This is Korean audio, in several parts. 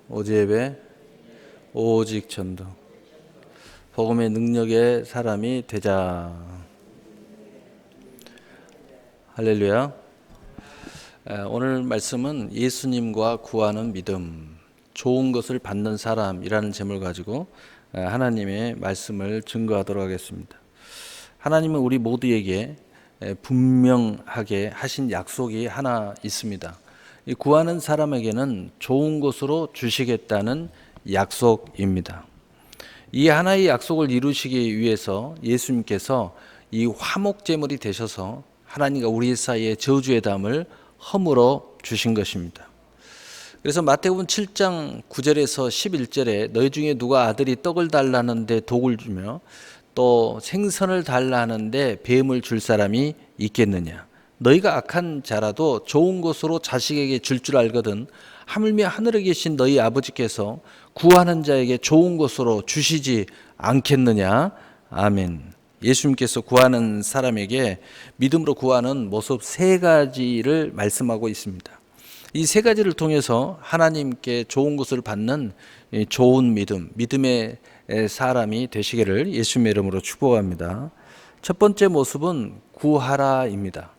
오제배 오직 전도 복음의 능력의 사람이 되자. 할렐루야. 오늘 말씀은 예수님과 구하는 믿음, 좋은 것을 받는 사람이라는 제목을 가지고 하나님의 말씀을 증거하도록 하겠습니다. 하나님은 우리 모두에게 분명하게 하신 약속이 하나 있습니다. 이 구하는 사람에게는 좋은 것으로 주시겠다는 약속입니다. 이 하나의 약속을 이루시기 위해서 예수님께서 이 화목제물이 되셔서 하나님과 우리 사이에 저주의 담을 허물어 주신 것입니다. 그래서 마태복음 7장 9절에서 11절에 너희 중에 누가 아들이 떡을 달라는데 독을 주며 또 생선을 달라는데 뱀을 줄 사람이 있겠느냐. 너희가 악한 자라도 좋은 것으로 자식에게 줄 줄 알거든 하물며 하늘에 계신 너희 아버지께서 구하는 자에게 좋은 것으로 주시지 않겠느냐. 아멘. 예수님께서 구하는 사람에게 믿음으로 구하는 모습 세 가지를 말씀하고 있습니다. 이 세 가지를 통해서 하나님께 좋은 것을 받는 좋은 믿음, 믿음의 사람이 되시기를 예수님의 이름으로 축복합니다. 첫 번째 모습은 구하라입니다.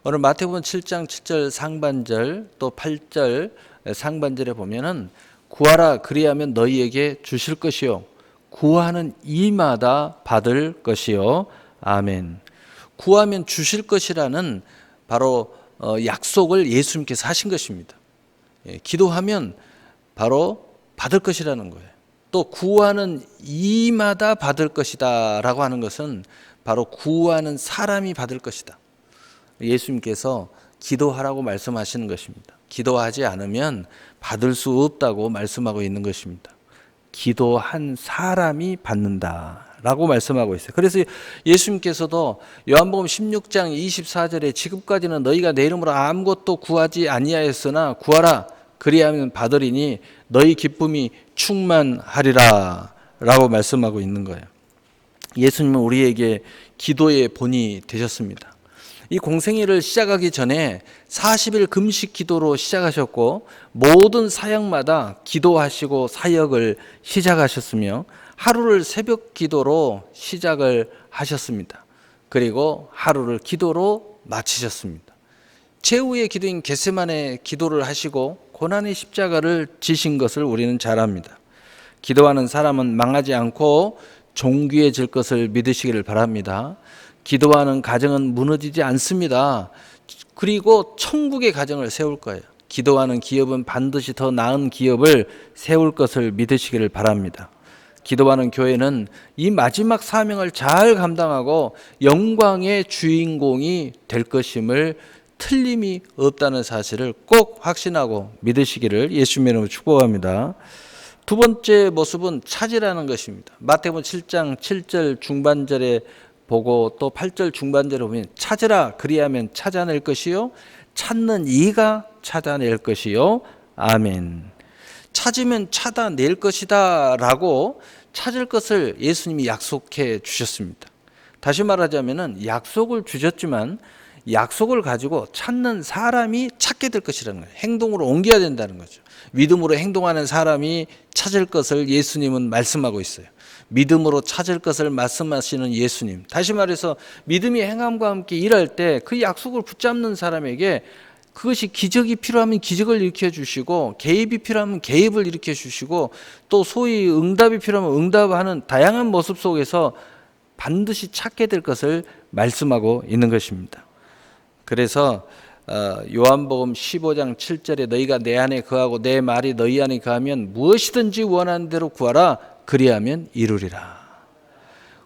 오늘 마태복음 7장 7절 상반절 또 8절 상반절에 보면은 구하라 그리하면 너희에게 주실 것이요 구하는 이마다 받을 것이요. 아멘. 구하면 주실 것이라는 바로 약속을 예수님께서 하신 것입니다. 기도하면 바로 받을 것이라는 거예요. 또 구하는 이마다 받을 것이다 라고 하는 것은 바로 구하는 사람이 받을 것이다. 예수님께서 기도하라고 말씀하시는 것입니다. 기도하지 않으면 받을 수 없다고 말씀하고 있는 것입니다. 기도한 사람이 받는다라고 말씀하고 있어요. 그래서 예수님께서도 요한복음 16장 24절에 지금까지는 너희가 내 이름으로 아무것도 구하지 아니하였으나 구하라 그리하면 받으리니 너희 기쁨이 충만하리라 라고 말씀하고 있는 거예요. 예수님은 우리에게 기도의 본이 되셨습니다. 이 공생애를 시작하기 전에 40일 금식 기도로 시작하셨고 모든 사역마다 기도하시고 사역을 시작하셨으며 하루를 새벽 기도로 시작을 하셨습니다. 그리고 하루를 기도로 마치셨습니다. 최후의 기도인 겟세마네 기도를 하시고 고난의 십자가를 지신 것을 우리는 잘 압니다. 기도하는 사람은 망하지 않고 존귀해질 것을 믿으시기를 바랍니다. 기도하는 가정은 무너지지 않습니다. 그리고 천국의 가정을 세울 거예요. 기도하는 기업은 반드시 더 나은 기업을 세울 것을 믿으시기를 바랍니다. 기도하는 교회는 이 마지막 사명을 잘 감당하고 영광의 주인공이 될 것임을 틀림이 없다는 사실을 꼭 확신하고 믿으시기를 예수님의 이름으로 축복합니다. 두 번째 모습은 찾으라는 것입니다. 마태복음 7장 7절 중반절에 보고 또 8절 중반절에 보면 찾으라 그리하면 찾아낼 것이요 찾는 이가 찾아낼 것이요. 아멘. 찾으면 찾아낼 것이다 라고 찾을 것을 예수님이 약속해 주셨습니다. 다시 말하자면 약속을 주셨지만 약속을 가지고 찾는 사람이 찾게 될 것이라는 거예요. 행동으로 옮겨야 된다는 거죠. 믿음으로 행동하는 사람이 찾을 것을 예수님은 말씀하고 있어요. 믿음으로 찾을 것을 말씀하시는 예수님. 다시 말해서 믿음이 행함과 함께 일할 때 그 약속을 붙잡는 사람에게 그것이 기적이 필요하면 기적을 일으켜 주시고 개입이 필요하면 개입을 일으켜 주시고 또 소위 응답이 필요하면 응답하는 다양한 모습 속에서 반드시 찾게 될 것을 말씀하고 있는 것입니다. 그래서 요한복음 15장 7절에 너희가 내 안에 거하고 내 말이 너희 안에 거하면 무엇이든지 원하는 대로 구하라 그리하면 이루리라.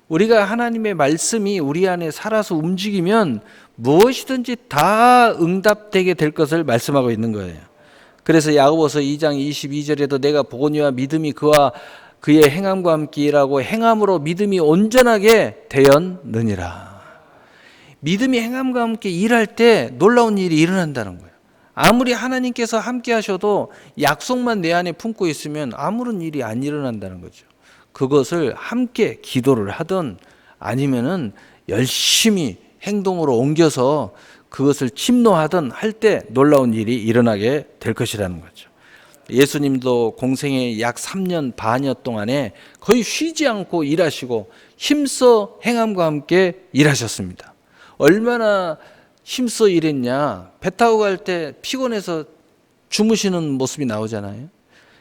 우리가 하나님의 말씀이 우리 안에 살아서 움직이면 무엇이든지 다 응답되게 될 것을 말씀하고 있는 거예요. 그래서 야고보서 2장 22절에도 내가 보거니와 믿음이 그와 그의 행함과 함께 일하고 행함으로 믿음이 온전하게 되었느니라. 믿음이 행함과 함께 일할 때 놀라운 일이 일어난다는 거예요. 아무리 하나님께서 함께 하셔도 약속만 내 안에 품고 있으면 아무런 일이 안 일어난다는 거죠. 그것을 함께 기도를 하든 아니면은 열심히 행동으로 옮겨서 그것을 침노하든 할 때 놀라운 일이 일어나게 될 것이라는 거죠. 예수님도 공생의 약 3년 반여 동안에 거의 쉬지 않고 일하시고 힘써 행함과 함께 일하셨습니다. 얼마나 힘써 일했냐. 배 타고 갈 때 피곤해서 주무시는 모습이 나오잖아요.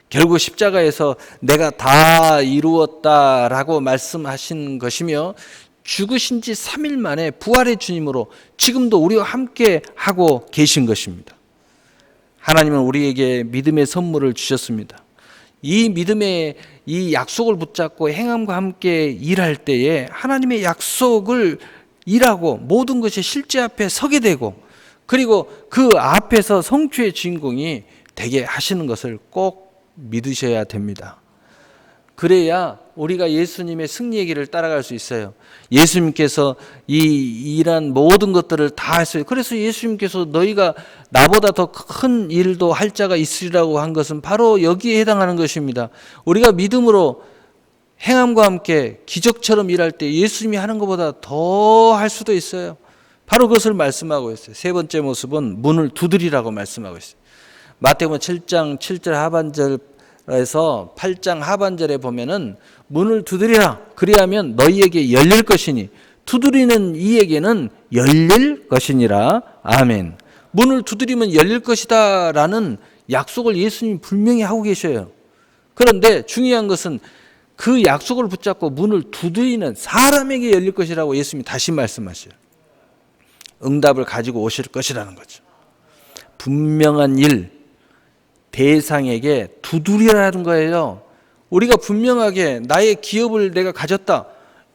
결국 십자가에서 내가 다 이루었다라고 말씀하신 것이며 죽으신 지 3일 만에 부활의 주님으로 지금도 우리와 함께 하고 계신 것입니다. 하나님은 우리에게 믿음의 선물을 주셨습니다. 이 믿음의 이 약속을 붙잡고 행함과 함께 일할 때에 하나님의 약속을 일하고 모든 것이 실제 앞에 서게 되고 그리고 그 앞에서 성취의 주인공이 되게 하시는 것을 꼭 믿으셔야 됩니다. 그래야 우리가 예수님의 승리의 길을 따라갈 수 있어요. 예수님께서 이 일한 모든 것들을 다 했어요. 그래서 예수님께서 너희가 나보다 더 큰 일도 할 자가 있으리라고 한 것은 바로 여기에 해당하는 것입니다. 우리가 믿음으로 행함과 함께 기적처럼 일할 때 예수님이 하는 것보다 더 할 수도 있어요. 바로 그것을 말씀하고 있어요. 세 번째 모습은 문을 두드리라고 말씀하고 있어요. 마태복음 7장 7절 하반절에서 8장 하반절에 보면은 문을 두드리라. 그리하면 너희에게 열릴 것이니 두드리는 이에게는 열릴 것이니라. 아멘. 문을 두드리면 열릴 것이다 라는 약속을 예수님이 분명히 하고 계셔요. 그런데 중요한 것은 그 약속을 붙잡고 문을 두드리는 사람에게 열릴 것이라고 예수님이 다시 말씀하셔요. 응답을 가지고 오실 것이라는 거죠. 분명한 일, 대상에게 두드리라는 거예요. 우리가 분명하게 나의 기업을 내가 가졌다.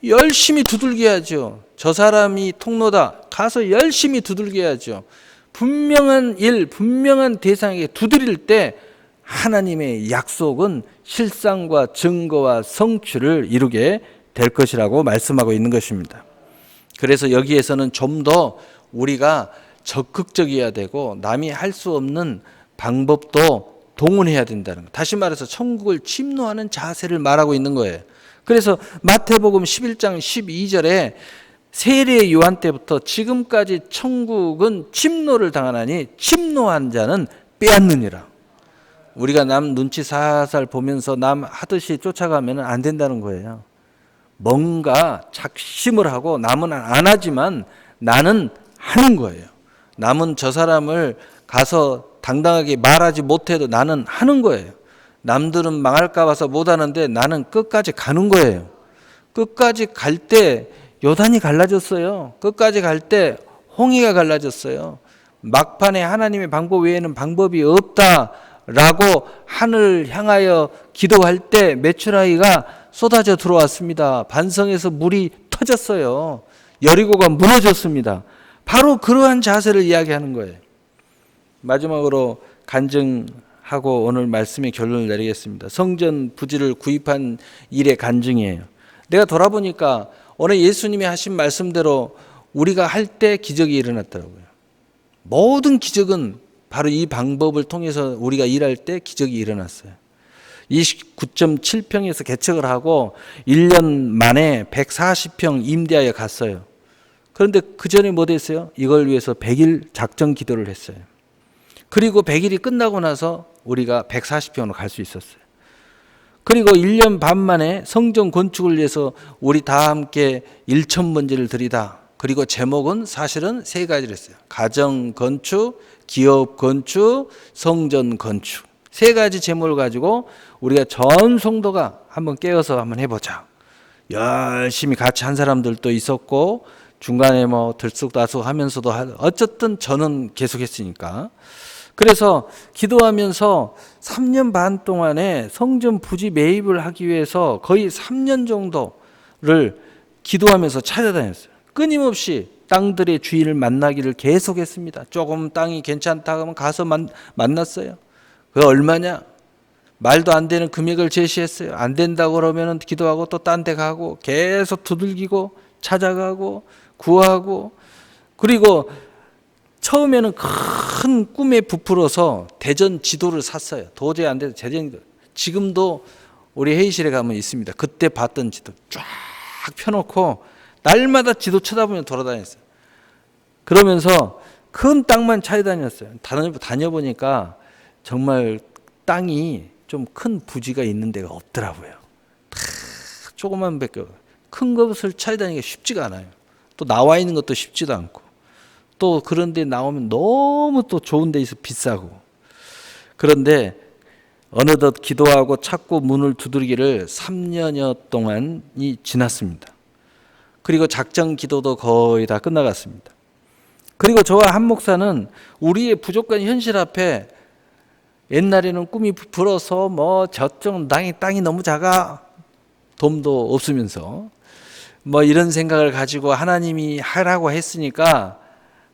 열심히 두들게 하죠. 저 사람이 통로다. 가서 열심히 두들게 하죠. 분명한 일, 분명한 대상에게 두드릴 때 하나님의 약속은 실상과 증거와 성취를 이루게 될 것이라고 말씀하고 있는 것입니다. 그래서 여기에서는 좀 더 우리가 적극적이어야 되고 남이 할 수 없는 방법도 동원해야 된다는 것. 다시 말해서 천국을 침노하는 자세를 말하고 있는 거예요. 그래서 마태복음 11장 12절에 세례 요한 때부터 지금까지 천국은 침노를 당하나니 침노한 자는 빼앗느니라. 우리가 남 눈치 살살 보면서 남 하듯이 쫓아가면 안 된다는 거예요. 뭔가 작심을 하고 남은 안 하지만 나는 하는 거예요. 남은 저 사람을 가서 당당하게 말하지 못해도 나는 하는 거예요. 남들은 망할까 봐서 못하는데 나는 끝까지 가는 거예요. 끝까지 갈 때 요단이 갈라졌어요. 끝까지 갈 때 홍해가 갈라졌어요. 막판에 하나님의 방법 외에는 방법이 없다라고 하늘 향하여 기도할 때 메추라기가 쏟아져 들어왔습니다. 반성에서 물이 터졌어요. 여리고가 무너졌습니다. 바로 그러한 자세를 이야기하는 거예요. 마지막으로 간증하고 오늘 말씀의 결론을 내리겠습니다. 성전 부지를 구입한 일의 간증이에요. 내가 돌아보니까 오늘 예수님이 하신 말씀대로 우리가 할 때 기적이 일어났더라고요. 모든 기적은 바로 이 방법을 통해서 우리가 일할 때 기적이 일어났어요. 29.7평에서 개척을 하고 1년 만에 140평 임대하여 갔어요. 그런데 그 전에 뭐 됐어요? 이걸 위해서 100일 작정 기도를 했어요. 그리고 100일이 끝나고 나서 우리가 140평으로 갈 수 있었어요. 그리고 1년 반 만에 성전 건축을 위해서 우리 다 함께 1,000번제를 드리다. 그리고 제목은 사실은 세 가지를 했어요. 가정 건축, 기업 건축, 성전 건축. 세 가지 제목을 가지고 우리가 전 성도가 한번 깨어서 한번 해보자. 열심히 같이 한 사람들도 있었고 중간에 뭐 들쑥다쑥 하면서도 어쨌든 저는 계속했으니까. 그래서 기도하면서 3년 반 동안에 성전 부지 매입을 하기 위해서 거의 3년 정도를 기도하면서 찾아다녔어요. 끊임없이 땅들의 주인을 만나기를 계속했습니다. 조금 땅이 괜찮다 하면 가서 만났어요. 그게 얼마냐? 말도 안 되는 금액을 제시했어요. 안 된다고 그러면 기도하고 또 딴 데 가고 계속 두들기고 찾아가고 구하고 그리고 처음에는 큰 꿈에 부풀어서 대전 지도를 샀어요. 도저히 안 돼서 대전 지금도 우리 회의실에 가면 있습니다. 그때 봤던 지도 쫙 펴놓고 날마다 지도 쳐다보며 돌아다녔어요. 그러면서 큰 땅만 찾아다녔어요. 다녀보니까 정말 땅이 좀 큰 부지가 있는 데가 없더라고요. 다 조그만 밖에 큰 것을 찾아다니기가 쉽지가 않아요. 또 나와 있는 것도 쉽지도 않고 또 그런 데 나오면 너무 또 좋은 데 있어 비싸고. 그런데 어느덧 기도하고 찾고 문을 두드리기를 3년여 동안이 지났습니다. 그리고 작정 기도도 거의 다 끝나갔습니다. 그리고 저와 한 목사는 우리의 부족한 현실 앞에 옛날에는 꿈이 불어서 뭐 저쪽 땅이 너무 작아 돈도 없으면서 뭐 이런 생각을 가지고 하나님이 하라고 했으니까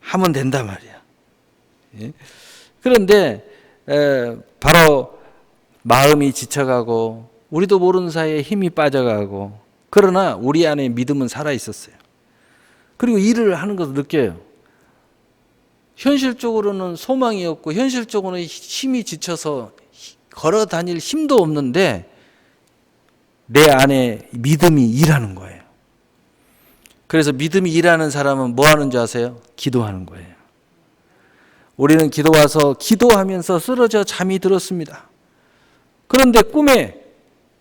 하면 된단 말이야. 그런데 바로 마음이 지쳐가고 우리도 모르는 사이에 힘이 빠져가고 그러나 우리 안에 믿음은 살아 있었어요. 그리고 일을 하는 것을 느껴요. 현실적으로는 소망이 없고 현실적으로는 힘이 지쳐서 걸어 다닐 힘도 없는데 내 안에 믿음이 일하는 거예요. 그래서 믿음이 일하는 사람은 뭐 하는 줄 아세요? 기도하는 거예요. 우리는 기도 와서 기도하면서 쓰러져 잠이 들었습니다. 그런데 꿈에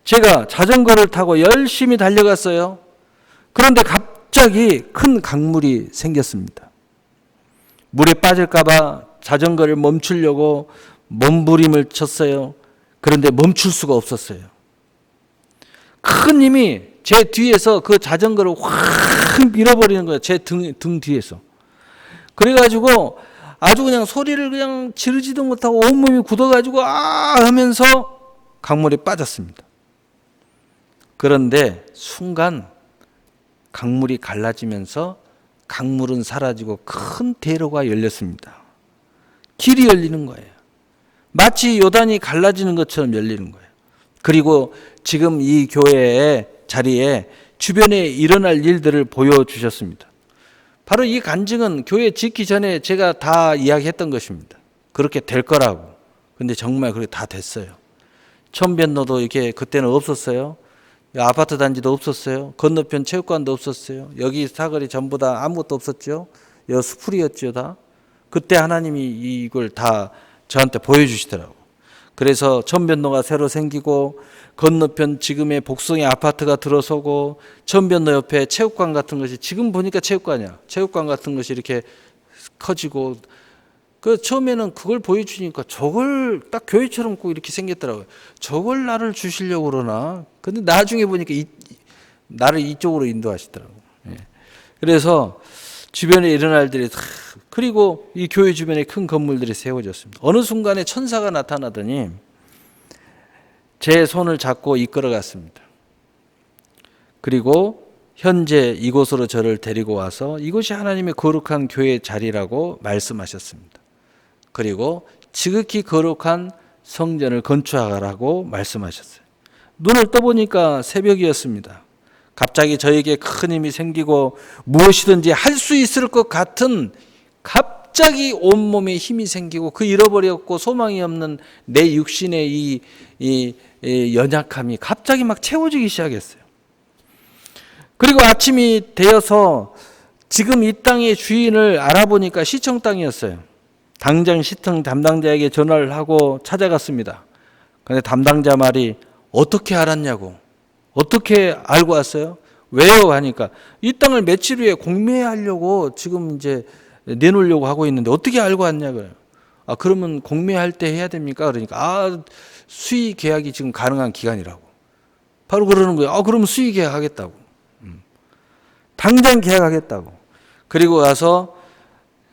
제가 자전거를 타고 열심히 달려갔어요. 그런데 갑자기 큰 강물이 생겼습니다. 물에 빠질까봐 자전거를 멈추려고 몸부림을 쳤어요. 그런데 멈출 수가 없었어요. 큰 힘이 제 뒤에서 그 자전거를 확 밀어버리는 거예요. 제 등 뒤에서. 그래가지고 아주 그냥 소리를 그냥 지르지도 못하고 온몸이 굳어가지고 아 하면서 강물에 빠졌습니다. 그런데 순간 강물이 갈라지면서 강물은 사라지고 큰 대로가 열렸습니다. 길이 열리는 거예요. 마치 요단이 갈라지는 것처럼 열리는 거예요. 그리고 지금 이 교회의 자리에 주변에 일어날 일들을 보여주셨습니다. 바로 이 간증은 교회 짓기 전에 제가 다 이야기했던 것입니다. 그렇게 될 거라고. 근데 정말 그렇게 다 됐어요. 천변로도 이렇게 그때는 없었어요. 아파트 단지도 없었어요. 건너편 체육관도 없었어요. 여기 사거리 전부 다 아무것도 없었죠. 여기 수풀이었죠 다. 그때 하나님이 이걸 다 저한테 보여주시더라고. 그래서 천변로가 새로 생기고 건너편 지금의 복성의 아파트가 들어서고 천변로 옆에 체육관 같은 것이 지금 보니까 체육관이야. 체육관 같은 것이 이렇게 커지고 그 처음에는 그걸 보여주니까 저걸 딱 교회처럼 꼭 이렇게 생겼더라고요. 저걸 나를 주시려고 그러나. 근데 나중에 보니까 나를 이쪽으로 인도하시더라고요. 그래서 주변에 일어날 일들이 그리고 이 교회 주변에 큰 건물들이 세워졌습니다. 어느 순간에 천사가 나타나더니 제 손을 잡고 이끌어 갔습니다. 그리고 현재 이곳으로 저를 데리고 와서 이곳이 하나님의 거룩한 교회의 자리라고 말씀하셨습니다. 그리고 지극히 거룩한 성전을 건축하라고 말씀하셨어요. 눈을 떠보니까 새벽이었습니다. 갑자기 저에게 큰 힘이 생기고 무엇이든지 할 수 있을 것 같은 갑자기 온몸에 힘이 생기고 그 잃어버렸고 소망이 없는 내 육신의 이 연약함이 갑자기 막 채워지기 시작했어요. 그리고 아침이 되어서 지금 이 땅의 주인을 알아보니까 시청 땅이었어요. 당장 시청 담당자에게 전화를 하고 찾아갔습니다. 그런데 담당자 말이 어떻게 알았냐고. 어떻게 알고 왔어요? 왜요? 하니까 이 땅을 며칠 후에 공매하려고 지금 이제 내놓으려고 하고 있는데 어떻게 알고 왔냐고요. 아, 그러면 공매할 때 해야 됩니까? 그러니까 수의 계약이 지금 가능한 기간이라고. 바로 그러는 거예요. 그러면 수의 계약하겠다고. 당장 계약하겠다고. 그리고 와서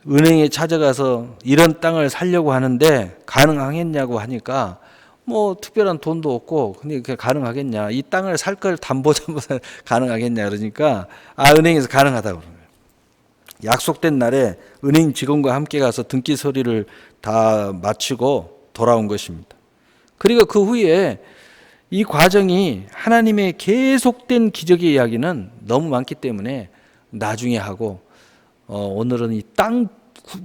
은행에 찾아가서 이런 땅을 사려고 하는데 가능하겠냐고 하니까 뭐 특별한 돈도 없고 근데 그게 가능하겠냐. 이 땅을 살 걸 담보 잡아서 가능하겠냐 그러니까 은행에서 가능하다고 그러는 거예요. 약속된 날에 은행 직원과 함께 가서 등기 서류를 다 마치고 돌아온 것입니다. 그리고 그 후에 이 과정이 하나님의 계속된 기적의 이야기는 너무 많기 때문에 나중에 하고 오늘은 이 땅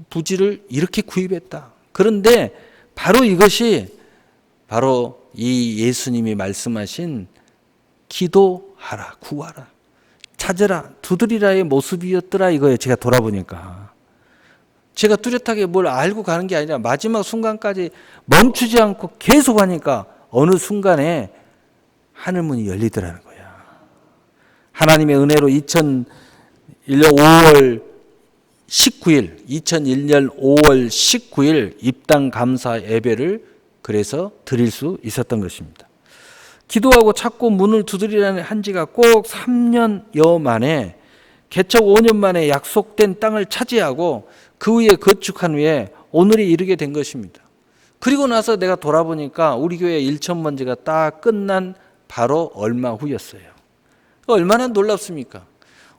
부지를 이렇게 구입했다. 그런데 바로 이것이 바로 이 예수님이 말씀하신 기도하라, 구하라, 찾으라, 두드리라의 모습이었더라 이거예요. 제가 돌아보니까. 제가 뚜렷하게 뭘 알고 가는 게 아니라 마지막 순간까지 멈추지 않고 계속 하니까 어느 순간에 하늘문이 열리더라는 거야. 하나님의 은혜로 2001년 5월 19일 입당 감사 예배를 그래서 드릴 수 있었던 것입니다. 기도하고 찾고 문을 두드리라는 한지가 꼭 3년여 만에 개척 5년 만에 약속된 땅을 차지하고 그 위에 건축한 후에 오늘이 이르게 된 것입니다. 그리고 나서 내가 돌아보니까 우리 교회 1,000번째가 딱 끝난 바로 얼마 후였어요. 얼마나 놀랍습니까?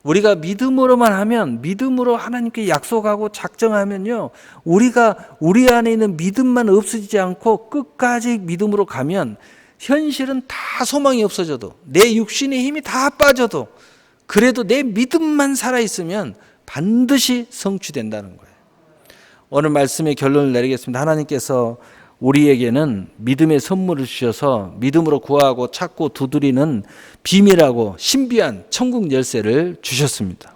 우리가 믿음으로만 하면, 믿음으로 하나님께 약속하고 작정하면요, 우리가 우리 안에 있는 믿음만 없어지지 않고 끝까지 믿음으로 가면 현실은 다 소망이 없어져도, 내 육신의 힘이 다 빠져도, 그래도 내 믿음만 살아있으면 반드시 성취된다는 거예요. 오늘 말씀의 결론을 내리겠습니다. 하나님께서 우리에게는 믿음의 선물을 주셔서 믿음으로 구하고 찾고 두드리는 비밀하고 신비한 천국 열쇠를 주셨습니다.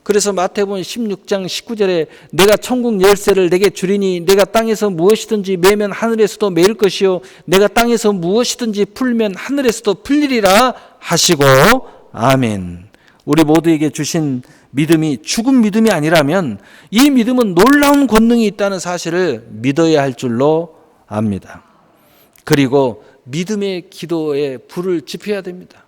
그래서 마태복음 16장 19절에 내가 천국 열쇠를 내게 주리니 내가 땅에서 무엇이든지 매면 하늘에서도 매일 것이요 내가 땅에서 무엇이든지 풀면 하늘에서도 풀리리라 하시고 아멘. 우리 모두에게 주신 믿음이 죽은 믿음이 아니라면 이 믿음은 놀라운 권능이 있다는 사실을 믿어야 할 줄로 압니다. 그리고 믿음의 기도에 불을 지펴야 됩니다.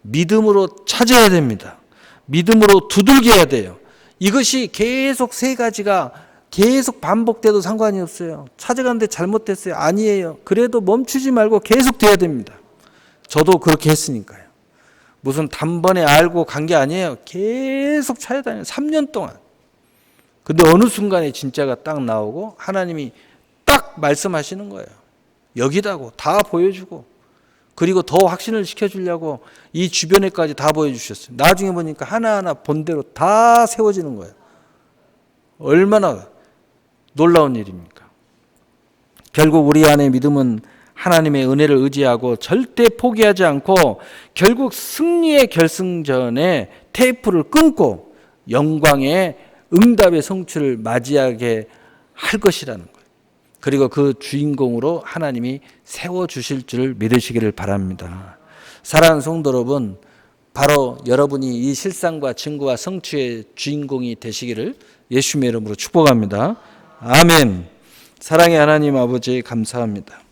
믿음으로 찾아야 됩니다. 믿음으로 두들겨야 돼요. 이것이 계속 세 가지가 계속 반복돼도 상관이 없어요. 찾아가는데 잘못됐어요. 아니에요. 그래도 멈추지 말고 계속 돼야 됩니다. 저도 그렇게 했으니까요. 무슨 단번에 알고 간 게 아니에요. 계속 찾아다녀요. 3년 동안. 근데 어느 순간에 진짜가 딱 나오고 하나님이 딱 말씀하시는 거예요. 여기다고 다 보여주고 그리고 더 확신을 시켜주려고 이 주변에까지 다 보여주셨어요. 나중에 보니까 하나하나 본대로 다 세워지는 거예요. 얼마나 놀라운 일입니까? 결국 우리 안의 믿음은 하나님의 은혜를 의지하고 절대 포기하지 않고 결국 승리의 결승전에 테이프를 끊고 영광의 응답의 성취를 맞이하게 할 것이라는 거예요. 그리고 그 주인공으로 하나님이 세워주실 줄 믿으시기를 바랍니다. 사랑하는 성도 여러분, 바로 여러분이 이 실상과 증거와 성취의 주인공이 되시기를 예수님의 이름으로 축복합니다. 아멘. 사랑의 하나님 아버지 감사합니다.